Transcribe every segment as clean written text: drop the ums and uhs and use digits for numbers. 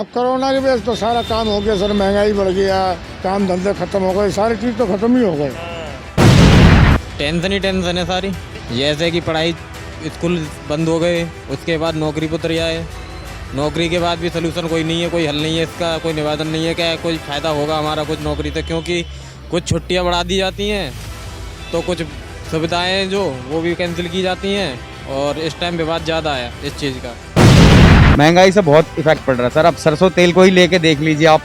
अब कोरोना की वजह से तो सारा काम हो गया सर, महंगाई बढ़ गया, काम धंधे खत्म हो गए, सारी चीज़ तो खत्म ही हो गए। टेंशन ही टेंशन है सारी, जैसे कि पढ़ाई स्कूल बंद हो गए, उसके बाद नौकरी पर उतर आए, नौकरी के बाद भी सलूशन कोई नहीं है, कोई हल नहीं है इसका, कोई निवेदन नहीं है क्या कोई फ़ायदा होगा हमारा कुछ नौकरी से, क्योंकि कुछ छुट्टियां बढ़ा दी जाती हैं तो कुछ सुविधाएं जो वो भी कैंसिल की जाती हैं, और इस टाइम विवाद ज़्यादा है इस चीज़ का। महंगाई से बहुत इफेक्ट पड़ रहा है सर। अब सरसों तेल को ही लेके देख लीजिए आप,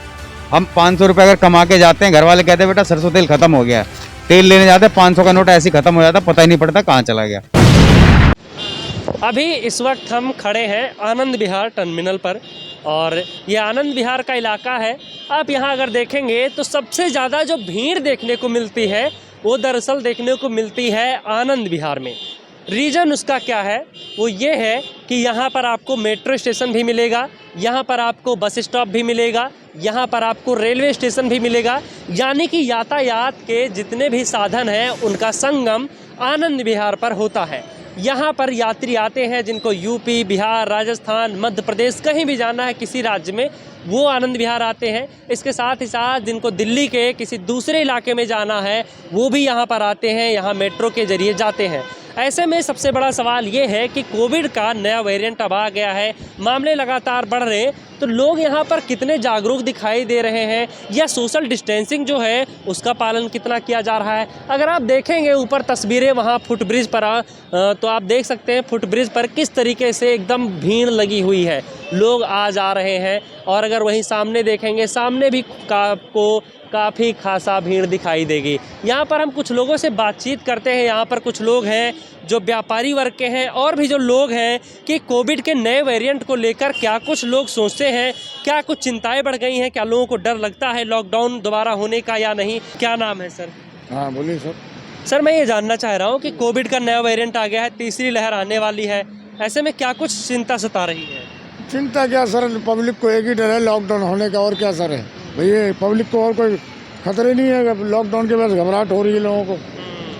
हम 500 रुपये अगर कमा के जाते हैं, घर वाले कहते हैं बेटा सरसों तेल खत्म हो गया है, तेल लेने जाते हैं 500 का नोट ऐसे ही खत्म हो जाता, पता ही नहीं पड़ता कहाँ चला गया। अभी इस वक्त हम खड़े हैं आनंद विहार टर्मिनल पर, और ये आनंद विहार का इलाका है। आप यहाँ अगर देखेंगे तो सबसे ज़्यादा जो भीड़ देखने को मिलती है वो दरअसल देखने को मिलती है आनंद विहार में। रीज़न उसका क्या है, वो ये है कि यहाँ पर आपको मेट्रो स्टेशन भी मिलेगा, यहाँ पर आपको बस स्टॉप भी मिलेगा, यहाँ पर आपको रेलवे स्टेशन भी मिलेगा, यानी कि यातायात के जितने भी साधन हैं उनका संगम आनंद विहार पर होता है। यहाँ पर यात्री आते हैं जिनको यूपी, बिहार, राजस्थान, मध्य प्रदेश कहीं भी जाना है किसी राज्य में, वो आनंद विहार आते हैं। इसके साथ ही साथ जिनको दिल्ली के किसी दूसरे इलाके में जाना है वो भी यहाँ पर आते हैं, यहाँ मेट्रो के ज़रिए जाते हैं। ऐसे में सबसे बड़ा सवाल ये है कि कोविड का नया वेरिएंट अब आ गया है, मामले लगातार बढ़ रहे हैं, तो लोग यहाँ पर कितने जागरूक दिखाई दे रहे हैं, या सोशल डिस्टेंसिंग जो है उसका पालन कितना किया जा रहा है। अगर आप देखेंगे ऊपर तस्वीरें वहाँ फुटब्रिज पर तो आप देख सकते हैं फुटब्रिज पर किस तरीके से एकदम भीड़ लगी हुई है, लोग आ जा रहे हैं। और अगर वहीं सामने देखेंगे, सामने भी आपको काफ़ी खासा भीड़ दिखाई देगी। यहाँ पर हम कुछ लोगों से बातचीत करते हैं। यहाँ पर कुछ लोग हैं जो व्यापारी वर्ग के हैं, और भी जो लोग हैं कि कोविड के नए वेरिएंट को लेकर क्या कुछ लोग सोचते हैं, क्या कुछ चिंताएं बढ़ गई हैं, क्या लोगों को डर लगता है लॉकडाउन दोबारा होने का या नहीं। क्या नाम है सर? हाँ बोलिए सर। सर मैं ये जानना चाह रहा हूँ कि कोविड का नया वेरिएंट आ गया है, तीसरी लहर आने वाली है, ऐसे में क्या कुछ चिंता सता रही है? चिंता क्या सर, पब्लिक को एक ही डर है लॉकडाउन होने का, और क्या सर है भैया, पब्लिक को और कोई खतरे नहीं है। लॉकडाउन के बाद घबराहट हो रही है लोगों को,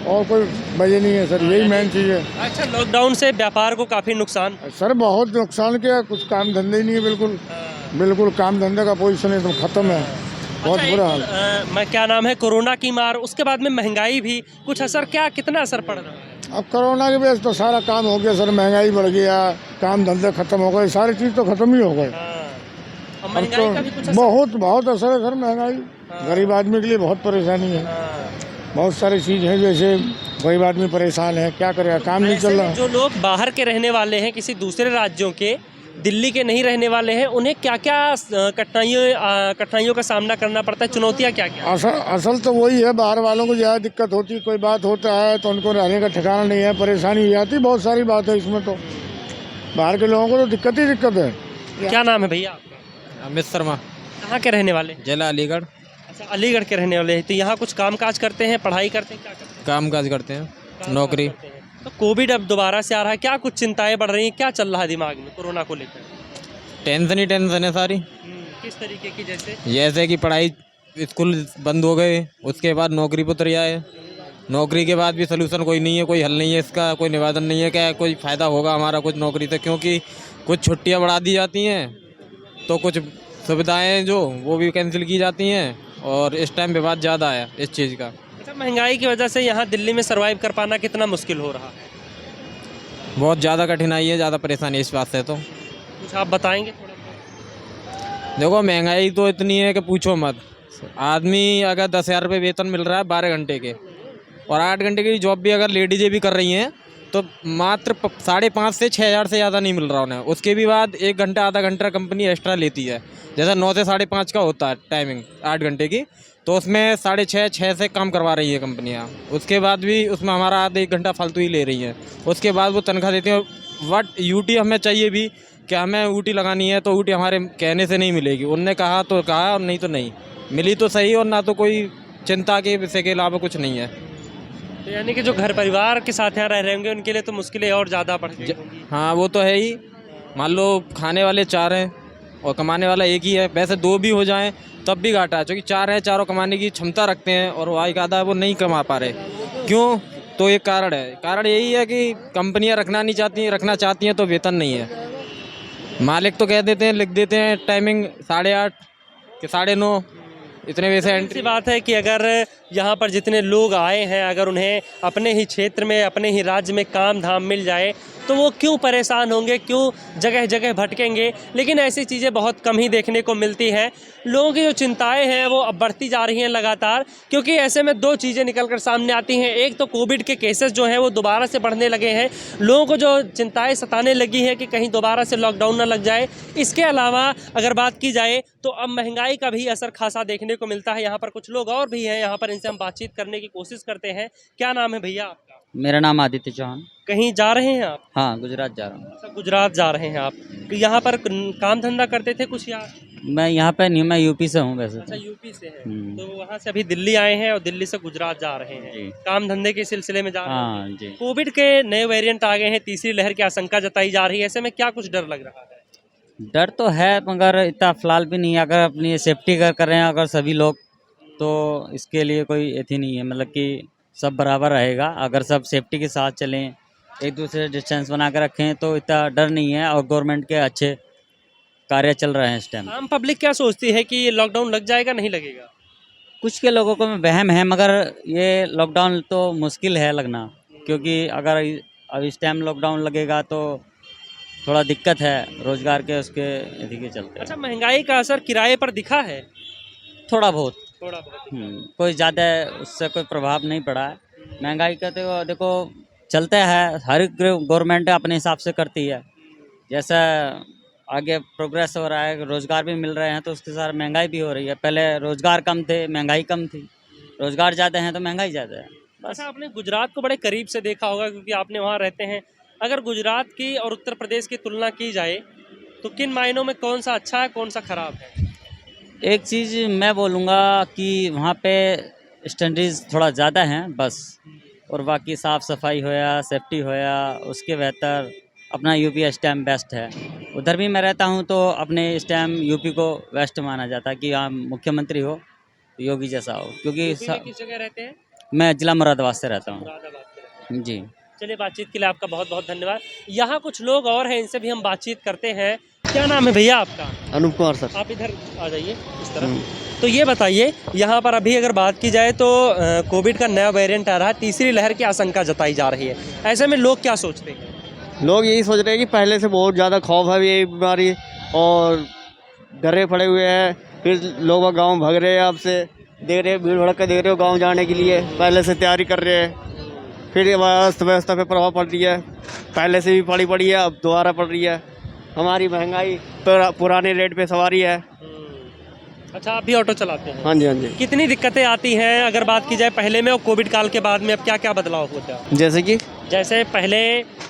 और कोई वजह नहीं है सर, यही मेन चीज़ है। अच्छा, लॉकडाउन से व्यापार को काफ़ी नुकसान? सर बहुत नुकसान किया, कुछ काम धंधे ही नहीं है, बिल्कुल काम धंधे का पोजीशन एकदम खत्म है, बहुत बुरा हाल। मैं क्या नाम है, कोरोना की मार, उसके बाद में महंगाई भी, कुछ असर, क्या कितना असर पड़ रहा है? अब कोरोना की वजह से तो सारा काम हो गया सर, महंगाई बढ़ गया, काम धंधे खत्म हो गए, सारी चीज़ तो खत्म ही हो गए। और अब महंगाई का भी कुछ तो असर? बहुत असर है सर, महंगाई गरीब आदमी के लिए बहुत परेशानी है। बहुत सारी चीज़ है, जैसे गरीब आदमी परेशान है, क्या करेगा, काम नहीं चल रहा। जो लोग बाहर के रहने वाले हैं, किसी दूसरे राज्यों के, दिल्ली के नहीं रहने वाले हैं, उन्हें क्या क्या कठिनाइयों का सामना करना पड़ता है, चुनौतियाँ क्या क्या? असल तो वही है, बाहर वालों को ज़्यादा दिक्कत होती है, कोई बात होता है तो उनको रहने का ठिकाना नहीं है, परेशानी हो जाती, बहुत सारी बात है इसमें। तो बाहर के लोगों को तो दिक्कत ही दिक्कत है। क्या नाम है भैया आपका? अमित शर्मा। कहाँ के रहने वाले? जिला अलीगढ़। अच्छा, अलीगढ़ के रहने वाले हैं। तो यहाँ कुछ काम काज करते हैं, पढ़ाई करते हैं, क्या करते हैं? काम काज करते हैं, नौकरी। करते हैं। तो कोविड अब दोबारा से आ रहा है, क्या कुछ चिंताएं बढ़ रही हैं, क्या चल रहा है दिमाग में कोरोना को लेकर? टेंशन ही टेंशन है सारी, किस तरीके की? जैसे कि पढ़ाई स्कूल बंद हो गए, उसके बाद नौकरी पर उतर आए, नौकरी के बाद भी सलूशन कोई नहीं है, कोई हल नहीं है इसका, कोई निवेदन नहीं है क्या कोई फ़ायदा होगा हमारा कुछ नौकरी से, क्योंकि कुछ छुट्टियां बढ़ा दी जाती हैं तो कुछ सुविधाएं जो वो भी कैंसिल की जाती हैं, और इस टाइम विवाद ज़्यादा है इस चीज़ का। अच्छा, महंगाई की वजह से यहाँ दिल्ली में सर्वाइव कर पाना कितना मुश्किल हो रहा है? बहुत ज़्यादा कठिनाई है, ज़्यादा परेशानी है इस बात से। तो कुछ आप बताएंगे थोड़ा बहुत? देखो महंगाई तो इतनी है कि पूछो मत। आदमी अगर 10,000 रुपये वेतन मिल रहा है 12 घंटे के, और 8 घंटे की जॉब भी अगर लेडीजें भी कर रही हैं तो मात्र 5,500 से 6,000 से ज़्यादा नहीं मिल रहा उन्हें। उसके भी बाद 1 घंटा आधा घंटा कंपनी एक्स्ट्रा लेती है, जैसा 9 से 5:30 का होता है टाइमिंग 8 घंटे की, तो उसमें 6:30 6 से काम करवा रही है कंपनियाँ। उसके बाद भी उसमें हमारा आधा 1 घंटा फालतू ही ले रही हैं। उसके बाद वो तनख्वाह देती हैं। वट यूटी हमें चाहिए भी कि हमें ऊटी लगानी है, तो ऊटी हमारे कहने से नहीं मिलेगी, उनने कहा तो कहा और नहीं तो नहीं मिली तो सही, और ना तो कोई चिंता के विषय के अलावा कुछ नहीं है। तो यानी कि जो घर परिवार के साथ यहाँ रह रहे होंगे उनके लिए तो मुश्किलें और ज़्यादा बढ़ गई होंगी। हाँ वो तो है ही। मान लो खाने वाले 4 हैं और कमाने वाला एक ही है, वैसे 2 भी हो जाएं तब भी घाटा है, क्योंकि 4 हैं, चारों कमाने की क्षमता रखते हैं और वो एक आधा वो नहीं कमा पा रहे। क्यों? तो एक कारण है, कारण यही है कि कंपनियां रखना नहीं चाहती हैं, रखना चाहती हैं तो वेतन नहीं है। मालिक तो कह देते हैं, लिख देते हैं टाइमिंग 8:30 कि 9:30 इतने बजे से ऐसी एंट्री। बात है कि अगर यहाँ पर जितने लोग आए हैं अगर उन्हें अपने ही क्षेत्र में अपने ही राज्य में काम धाम मिल जाए तो वो क्यों परेशान होंगे, क्यों जगह जगह भटकेंगे। लेकिन ऐसी चीज़ें बहुत कम ही देखने को मिलती हैं। लोगों की जो चिंताएं हैं वो अब बढ़ती जा रही हैं लगातार, क्योंकि ऐसे में दो चीज़ें निकल कर सामने आती हैं। एक तो कोविड के केसेस जो हैं वो दोबारा से बढ़ने लगे हैं, लोगों को जो चिंताएं सताने लगी हैं कि कहीं दोबारा से लॉकडाउन ना लग जाए। इसके अलावा अगर बात की जाए तो अब महंगाई का भी असर खासा देखने को मिलता है। यहाँ पर कुछ लोग और भी हैं, यहाँ पर इनसे हम बातचीत करने की कोशिश करते हैं। क्या नाम है भैया आपका? मेरा नाम आदित्य चौहान। कहीं जा रहे हैं आप? हाँ, गुजरात जा रहा हूँ। अच्छा, गुजरात जा रहे हैं आप। यहाँ पर काम धंधा करते थे कुछ या? मैं यहाँ पे नहीं, मैं यूपी से हूँ वैसे अच्छा, तो। यूपी से है। हम्म। तो वहाँ से अभी दिल्ली आए हैं और दिल्ली से गुजरात जा रहे हैं, जी। काम धंधे के सिलसिले में जा रहे हैं। हाँ जी। कोविड के नए वेरिएंट आ गए हैं, तीसरी लहर की आशंका जताई जा रही है, ऐसे में क्या कुछ डर लग रहा है? डर तो है मगर इतना फिलहाल भी नहीं है। अगर अपनी सेफ्टी कर रहे हैं अगर सभी लोग, तो इसके लिए कोई एथी नहीं है, मतलब कि सब बराबर रहेगा। अगर सब सेफ्टी के साथ चलें, एक दूसरे से डिस्टेंस बना कर रखें तो इतना डर नहीं है। और गवर्नमेंट के अच्छे कार्य चल रहे हैं इस टाइम। आम पब्लिक क्या सोचती है कि ये लॉकडाउन लग जाएगा नहीं लगेगा? कुछ के लोगों को वहम है, मगर ये लॉकडाउन तो मुश्किल है लगना, क्योंकि अगर अब इस टाइम लॉकडाउन लगेगा तो थोड़ा दिक्कत है रोजगार के, उसके इसी के चलते। अच्छा, महंगाई का असर किराए पर दिखा है? थोड़ा बहुत। थोड़ा बहुत। कोई ज़्यादा उससे कोई प्रभाव नहीं पड़ा है। महंगाई का तो देखो चलता है, हर गवर्नमेंट अपने हिसाब से करती है। जैसा आगे प्रोग्रेस हो रहा है, रोज़गार भी मिल रहे हैं तो उसके साथ महंगाई भी हो रही है। पहले रोज़गार कम थे, महंगाई कम थी। रोज़गार ज़्यादा है तो महंगाई ज़्यादा है, बस। अच्छा, आपने गुजरात को बड़े करीब से देखा होगा क्योंकि आपने वहाँ रहते हैं। अगर गुजरात की और उत्तर प्रदेश की तुलना की जाए तो किन मायनों में कौन सा अच्छा है, कौन सा खराब है? एक चीज़ मैं बोलूँगा कि वहाँ पे स्टैंडर्ड्स थोड़ा ज़्यादा हैं बस, और बाकी साफ़ सफाई होया, सेफ्टी होया, उसके बेहतर अपना यूपी इस टाइम बेस्ट है। उधर भी मैं रहता हूँ तो अपने इस टाइम यूपी को बेस्ट माना जाता है कि हाँ मुख्यमंत्री हो योगी जैसा हो, क्योंकि यूपी में किस जगह रहते हैं? मैं जिला मुरादाबाद से रहता हूँ। मुरादाबाद से रहते हैं। जी। चलिए, बातचीत के लिए आपका बहुत बहुत धन्यवाद। यहाँ कुछ लोग और हैं, इनसे भी हम बातचीत करते हैं। क्या नाम है भैया आपका? अनूप कुमार सर। आप इधर आ जाइए इस तरफ। तो ये बताइए, यहाँ पर अभी अगर बात की जाए तो कोविड का नया वेरिएंट आ रहा है, तीसरी लहर की आशंका जताई जा रही है। ऐसे में लोग क्या सोचते हैं? लोग यही सोच रहे हैं कि पहले से बहुत ज़्यादा खौफ है ये बीमारी और डरे पड़े हुए हैं। फिर लोग गांव भाग रहे हैं, आपसे देख रहे हैं, भीड़ भड़का देख रहे हो गांव जाने के लिए, पहले से तैयारी कर रहे हैं। फिर अर्थव्यवस्था पे प्रभाव पड़ रही है, पहले से भी पड़ी है, अब दोबारा पड़ रही है। हमारी महंगाई पुराने रेट पे सवारी है। अच्छा, आप भी ऑटो चलाते हैं? हाँ जी, हाँ जी। कितनी दिक्कतें आती हैं अगर बात की जाए पहले में और कोविड काल के बाद में? अब क्या क्या बदलाव होता है? जैसे पहले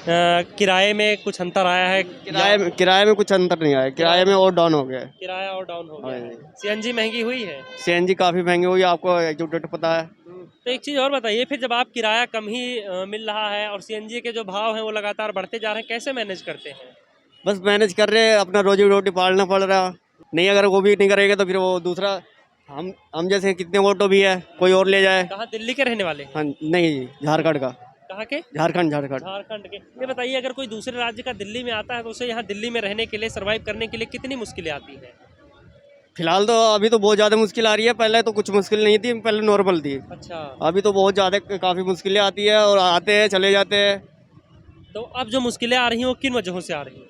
किराए में कुछ अंतर आया है? किराए में कुछ अंतर नहीं आया, किराए में और डाउन हो गया है। किराया और डाउन हो गया हाँ है। सीएनजी महंगी हुई है? सीएनजी काफ़ी महंगी हुई है, आपको जो डेट पता है। तो एक चीज़ और बताइए, फिर जब आप किराया कम ही मिल रहा है और सीएनजी के जो भाव हैं वो लगातार बढ़ते जा रहे हैं, कैसे मैनेज करते हैं? बस मैनेज कर रहे हैं, अपना रोजी रोटी पालना पड़ रहा। नहीं, अगर वो भी नहीं करेगा तो फिर वो दूसरा हम जैसे कितने ऑटो भी है, कोई और ले जाए। कहाँ, दिल्ली के रहने वाले? हाँ, नहीं, झारखंड का। कहाँ के? झारखंड झारखंड के। ये बताइए, अगर कोई दूसरे राज्य का दिल्ली में आता है तो उसे यहाँ दिल्ली में रहने के लिए, सर्वाइव करने के लिए कितनी मुश्किलें आती हैं? फिलहाल तो अभी तो बहुत ज़्यादा मुश्किल आ रही है, पहले तो कुछ मुश्किल नहीं थी, पहले नॉर्मल थी। अच्छा। अभी तो बहुत ज़्यादा काफ़ी मुश्किलें आती है, और आते हैं चले जाते हैं। तो अब जो मुश्किलें आ रही हैं वो किन वजहों से आ रही हैं?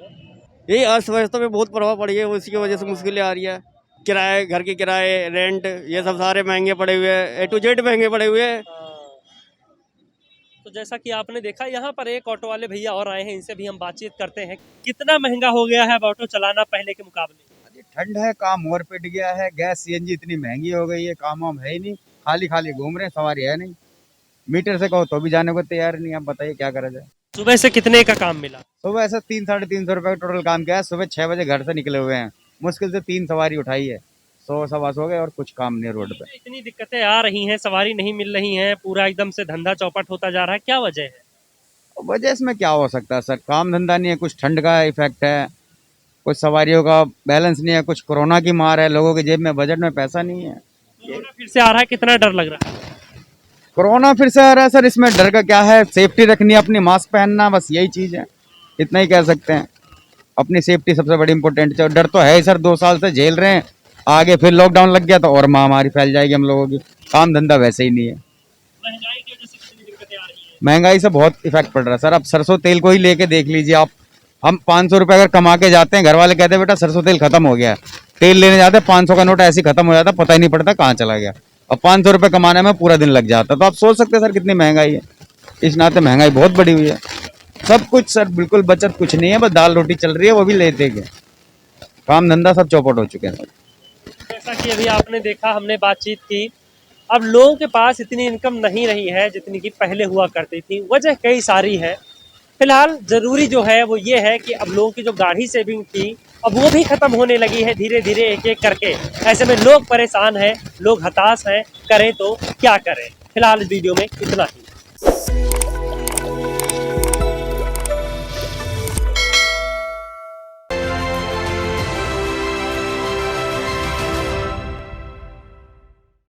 यही अर्थव्यवस्था पे बहुत प्रभाव पड़ी है, उसी की वजह से मुश्किलें आ रही है। किराए, घर के किराए, रेंट, ये सब सारे महंगे पड़े हुए हैं, A to Z महंगे पड़े हुए हैं। तो जैसा कि आपने देखा, यहाँ पर एक ऑटो वाले भैया और आए हैं, इनसे भी हम बातचीत करते हैं। कितना महंगा हो गया है अब ऑटो चलाना पहले के मुकाबले? ठंड है, काम और पिट गया है, गैस सीएनजी इतनी महंगी हो गई है, काम वाम है ही नहीं, खाली खाली घूम रहे हैं, सवारी है नहीं। मीटर से कहो तो भी जाने को तैयार नहीं। आप बताइए क्या करा जाए। सुबह से कितने का काम मिला? सुबह ऐसा 300-350 रुपए का टोटल काम किया है। सुबह 6 बजे घर से निकले हुए हैं, मुश्किल से 3 सवारी उठाई है, 100-125 हो गए और कुछ काम नहीं रोड पे। इतनी दिक्कतें आ रही हैं, सवारी नहीं मिल रही हैं, पूरा एकदम से धंधा चौपट होता जा रहा है, क्या वजह है? वजह इसमें क्या हो सकता है सर, काम धंधा नहीं है, कुछ ठंड का इफेक्ट है, कुछ सवारियों का बैलेंस नहीं है, कुछ कोरोना की मार है, लोगों के जेब में बजट में पैसा नहीं है। कोरोना फिर से आ रहा है, कितना डर लग रहा है? कोरोना फिर से आ रहा है सर, इसमें डर का क्या है, सेफ्टी रखनी है अपनी, मास्क पहनना, बस यही चीज है, इतना ही कह सकते हैं। अपनी सेफ्टी सबसे बड़ी इंपॉर्टेंट है। डर तो है ही सर, 2 साल से झेल रहे हैं, आगे फिर लॉकडाउन लग गया तो और महामारी फैल जाएगी हम लोगों की। काम धंधा वैसे ही नहीं है। महंगाई की वजह से कितनी दिक्कतें आ रही हैं? महंगाई से बहुत इफेक्ट पड़ रहा है सर। अब सरसों तेल को ही लेके देख लीजिए आप, हम 500 रुपये अगर कमा के जाते हैं, घर वाले कहते हैं बेटा सरसों तेल खत्म हो गया है, तेल लेने जाते हैं 500 का नोट ऐसे ही खत्म हो जाता है, पता ही नहीं पड़ता कहाँ चला गया। अब 500 रुपये कमाने में पूरा दिन लग जाता है। तो आप सोच सकते हैं सर कितनी महंगाई है। इस नाते महंगाई बहुत बढ़ी हुई है। सब कुछ सर बिल्कुल बचत कुछ नहीं है, बस दाल रोटी चल रही है, वो भी लेते गए। काम धंधा सब चौपट हो चुके हैं। जैसा कि अभी आपने देखा, हमने बातचीत की, अब लोगों के पास इतनी इनकम नहीं रही है जितनी कि पहले हुआ करती थी। वजह कई सारी है। फिलहाल ज़रूरी जो है वो ये है कि अब लोगों की जो गाढ़ी सेविंग थी अब वो भी ख़त्म होने लगी है धीरे धीरे एक एक करके। ऐसे में लोग परेशान हैं, लोग हताश हैं, करें तो क्या करें। फिलहाल इस वीडियो में इतना ही।